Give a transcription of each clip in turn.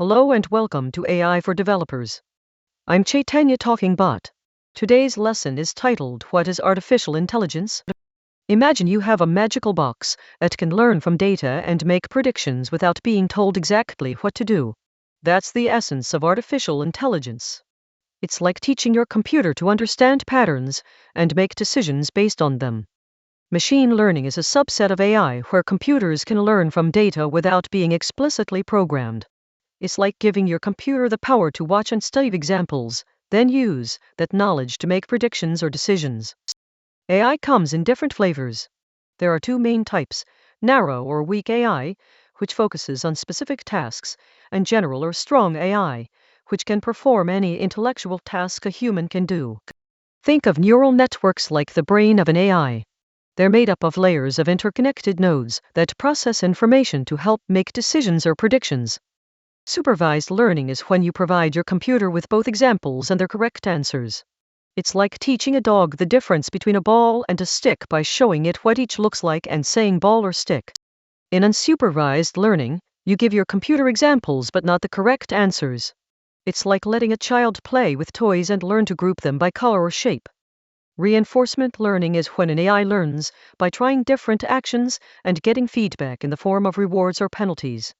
Hello and welcome to AI for Developers. I'm Chaitanya Talking Bot. Today's lesson is titled What is Artificial Intelligence? Imagine you have a magical box that can learn from data and make predictions without being told exactly what to do. That's the essence of artificial intelligence. It's like teaching your computer to understand patterns and make decisions based on them. Machine learning is a subset of AI where computers can learn from data without being explicitly programmed. It's like giving your computer the power to watch and study examples, then use that knowledge to make predictions or decisions. AI comes in different flavors. There are two main types: narrow or weak AI, which focuses on specific tasks, and general or strong AI, which can perform any intellectual task a human can do. Think of neural networks like the brain of an AI. They're made up of layers of interconnected nodes that process information to help make decisions or predictions. Supervised learning is when you provide your computer with both examples and their correct answers. It's like teaching a dog the difference between a ball and a stick by showing it what each looks like and saying ball or stick. In unsupervised learning, you give your computer examples but not the correct answers. It's like letting a child play with toys and learn to group them by color or shape. Reinforcement learning is when an AI learns by trying different actions and getting feedback in the form of rewards or penalties.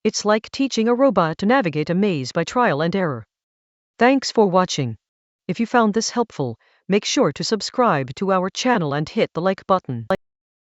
It's like teaching a robot to navigate a maze by trial and error. Thanks for watching. If you found this helpful, make sure to subscribe to our channel and hit the like button.